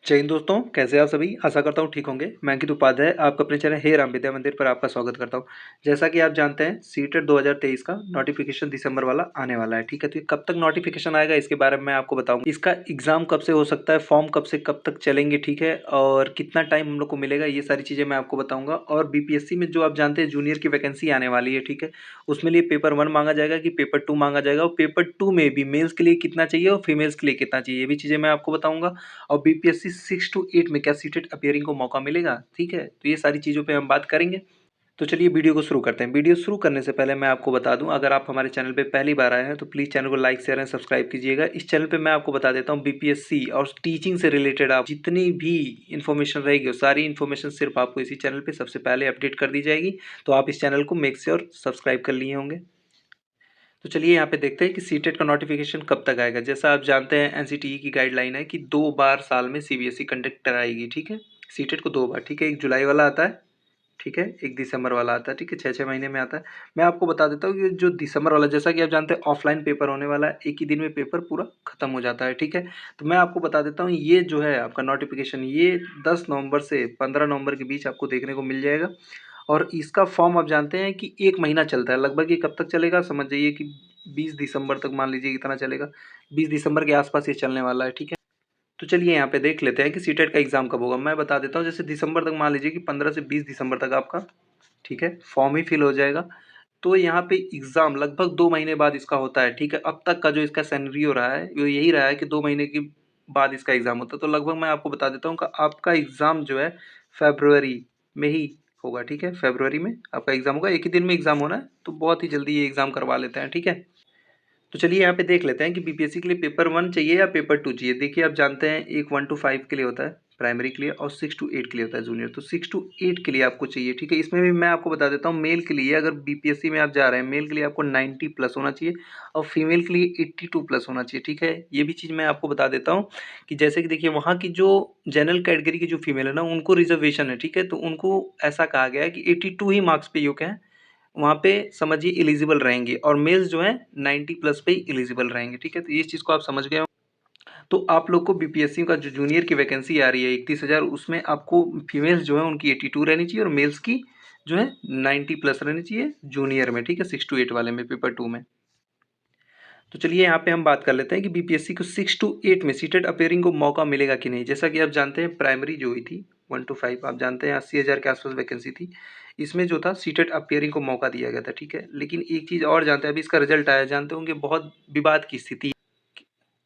जय हिंद दोस्तों, कैसे आप सभी। आशा करता हूँ ठीक होंगे। मैं अंकित उपाध्याय आपका अपने चैनल हे राम विद्या मंदिर पर आपका स्वागत करता हूँ। जैसा कि आप जानते हैं सीटेट 2023 का नोटिफिकेशन दिसंबर वाला आने वाला है। ठीक है, तो ये कब तक नोटिफिकेशन आएगा इसके बारे में मैं आपको बताऊंगा। इसका एग्जाम कब से हो सकता है, फॉर्म कब से कब तक चलेंगे, ठीक है, और कितना टाइम हम लोग को मिलेगा, ये सारी चीज़ें मैं आपको बताऊंगा। और बीपीएससी में जो आप जानते हैं जूनियर की वैकेंसी आने वाली है, ठीक है, उसमें लिए पेपर 1 मांगा जाएगा कि पेपर 2 मांगा जाएगा, और पेपर 2 में भी मेल्स के लिए कितना चाहिए और फीमेल्स के लिए कितना चाहिए, ये भी चीज़ें मैं आपको बताऊंगा। और बीपीएससी 6 to 8 में क्या सीटेट अपीयरिंग को मौका मिलेगा, ठीक है, तो ये सारी चीज़ों पे हम बात करेंगे। तो चलिए वीडियो को शुरू करते हैं। वीडियो शुरू करने से पहले मैं आपको बता दूं, अगर आप हमारे चैनल पे पहली बार आए हैं तो प्लीज़ चैनल को लाइक शेयर एंड सब्सक्राइब कीजिएगा। इस चैनल पे मैं आपको बता देता हूं बीपीएससी और टीचिंग से रिलेटेड आप जितनी भी इन्फॉर्मेशन रहेगी वो सारी इन्फॉर्मेशन सिर्फ आपको इसी चैनल पर सबसे पहले अपडेट कर दी जाएगी। तो आप इस चैनल को मेक श्योर सब्सक्राइब कर लिए होंगे। तो चलिए यहाँ पे देखते हैं कि सीटेट का नोटिफिकेशन कब तक आएगा। जैसा आप जानते हैं एनसीटीई की गाइडलाइन है कि 2 बार साल में सीबीएसई कंडक्ट कराएगी, ठीक है, सीटेट को 2 बार, ठीक है, एक जुलाई वाला आता है, ठीक है, एक दिसंबर वाला आता है, ठीक है, 6-6 महीने में आता है। मैं आपको बता देता हूँ कि जो दिसंबर वाला, जैसा कि आप जानते हैं ऑफलाइन पेपर होने वाला है, एक ही दिन में पेपर पूरा खत्म हो जाता है, ठीक है। तो मैं आपको बता देता हूँ ये जो है आपका नोटिफिकेशन ये 10 नवंबर से 15 नवंबर के बीच आपको देखने को मिल जाएगा। और इसका फॉर्म आप जानते हैं कि 1 महीना चलता है लगभग। ये कब तक चलेगा समझ जाइए कि 20 दिसंबर तक, मान लीजिए इतना चलेगा, 20 दिसंबर के आसपास ये चलने वाला है, ठीक है। तो चलिए यहाँ पे देख लेते हैं कि सीटेट का एग्जाम कब होगा। मैं बता देता हूँ, जैसे दिसंबर तक, मान लीजिए कि 15 से 20 दिसंबर तक आपका, ठीक है, फॉर्म ही फिल हो जाएगा। तो यहाँ पे एग्जाम लगभग 2 महीने बाद इसका होता है, ठीक है। अब तक का जो इसका सिनेरियो रहा है वो यही रहा है कि 2 महीने के बाद इसका एग्जाम होता है। तो लगभग मैं आपको बता देता हूँ कि आपका एग्जाम जो है फरवरी में ही होगा, ठीक है, फरवरी में आपका एग्जाम होगा। एक ही दिन में एग्जाम होना है, तो बहुत ही जल्दी ये एग्जाम करवा लेते हैं, ठीक है। तो चलिए यहाँ पे देख लेते हैं कि बीपीएससी के लिए पेपर 1 चाहिए या पेपर 2 चाहिए। देखिए आप जानते हैं एक 1 to 5 के लिए होता है प्राइमरी के लिए, और 6 to 8 के लिए होता है जूनियर। तो 6 to 8 के लिए आपको चाहिए, ठीक है। इसमें भी मैं आपको बता देता हूँ, मेल के लिए अगर बीपीएससी में आप जा रहे हैं, मेल के लिए आपको 90 प्लस होना चाहिए और फीमेल के लिए 82 प्लस होना चाहिए, ठीक है। ये भी चीज़ मैं आपको बता देता हूँ कि जैसे कि देखिए वहाँ की जो जनरल कैटेगरी की जो फीमेल है ना, उनको रिजर्वेशन है, ठीक है। तो उनको ऐसा कहा गया है कि 82 ही मार्क्स पे योग्य हैं, वहाँ पे समझिए एलिजिबल रहेंगे, और मेल्स जो हैं 90 प्लस पे ही एलिजिबल रहेंगे, ठीक है। तो इस चीज़ को आप समझ गए हो। तो आप लोग को बीपीएससी का जो जूनियर की वैकेंसी आ रही है 31,000, उसमें आपको फीमेल्स जो है उनकी 82 रहनी चाहिए और मेल्स की जो है 90 प्लस रहनी चाहिए जूनियर में, ठीक है, 6 to 8 वाले में, पेपर 2 में। तो चलिए यहाँ पे हम बात कर लेते हैं कि बीपीएससी को 6 to 8 में सीटेट अपीयरिंग को मौका मिलेगा कि नहीं। जैसा कि आप जानते हैं प्राइमरी जो हुई थी 1 to 5, आप जानते हैं 80,000 के आसपास वैकेंसी थी। इसमें जो था सीटेट अपीयरिंग को मौका दिया गया था, ठीक है। लेकिन एक चीज़ और जानते हैं, अभी इसका रिजल्ट आया, जानते होंगे बहुत विवाद की स्थिति है।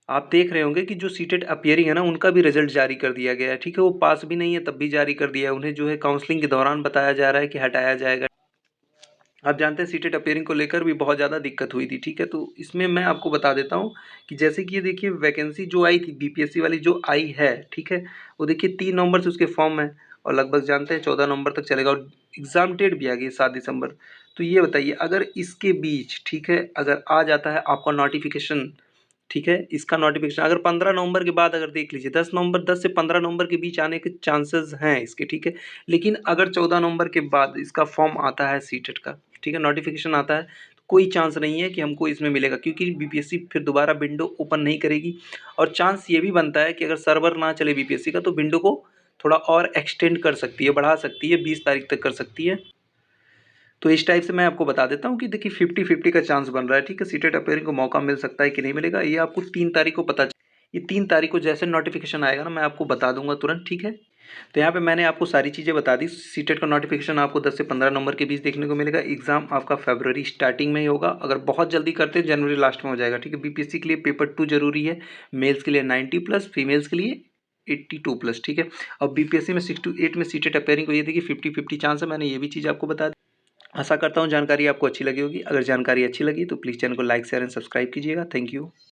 आप देख रहे होंगे कि जो सीटेट अपीयरिंग है ना, उनका भी रिजल्ट जारी कर दिया गया है, ठीक है। वो पास भी नहीं है तब भी जारी कर दिया है। उन्हें जो है काउंसलिंग के दौरान बताया जा रहा है कि हटाया जाएगा। आप जानते हैं सीटेट अपीयरिंग को लेकर भी बहुत ज़्यादा दिक्कत हुई थी, ठीक है। तो इसमें मैं आपको बता देता हूँ कि जैसे कि ये देखिए वैकेंसी जो आई थी बीपीएससी वाली जो आई है, ठीक है, वो देखिए 3 नवंबर से उसके फॉर्म है और लगभग जानते हैं 14 नवंबर तक चलेगा, और एग्ज़ाम डेट भी आ गई 7 दिसंबर। तो ये बताइए अगर इसके बीच, ठीक है, अगर आ जाता है आपका नोटिफिकेशन, ठीक है, इसका नोटिफिकेशन अगर 15 नवंबर के बाद, अगर देख लीजिए 10 से 15 नवंबर के बीच आने के चांसेस हैं इसके, ठीक है। लेकिन अगर 14 नवंबर के बाद इसका फॉर्म आता है सीटेट का, ठीक है, नोटिफिकेशन आता है, तो कोई चांस नहीं है कि हमको इसमें मिलेगा, क्योंकि बीपीएससी फिर दोबारा विंडो ओपन नहीं करेगी। और चांस ये भी बनता है कि अगर सर्वर ना चले बीपीएससी का, तो विंडो को थोड़ा और एक्सटेंड कर सकती है, बढ़ा सकती है, 20 तारीख तक कर सकती है। तो इस टाइप से मैं आपको बता देता हूँ कि देखिए 50-50 का चांस बन रहा है, ठीक है। सीटेट अपीयरिंग को मौका मिल सकता है कि नहीं मिलेगा, ये आपको 3 तारीख को पता ये 3 तारीख को जैसे नोटिफिकेशन आएगा ना, मैं आपको बता दूंगा तुरंत, ठीक है। तो यहाँ पे मैंने आपको सारी चीज़ें बता दी। सीटेट का नोटिफिकेशन आपको 10 से 15 नवंबर के बीच देखने को मिलेगा। एग्जाम आपका फरवरी स्टार्टिंग में ही होगा, अगर बहुत जल्दी करते हैं जनवरी लास्ट में हो जाएगा, ठीक है। बीपीएससी के लिए पेपर 2 जरूरी है, मेल्स के लिए 90 प्लस, फीमेल्स के लिए 82 प्लस, ठीक है। अब बीपीएससी में 6 to 8 में सीटेट अपीयरिंग को ये देखिए 50-50 चांस है, मैंने ये भी चीज़ आपको बता दी। आशा करता हूँ जानकारी आपको अच्छी लगी होगी। अगर जानकारी अच्छी लगी तो प्लीज़ चैनल को लाइक शेयर एंड सब्सक्राइब कीजिएगा। Thank you.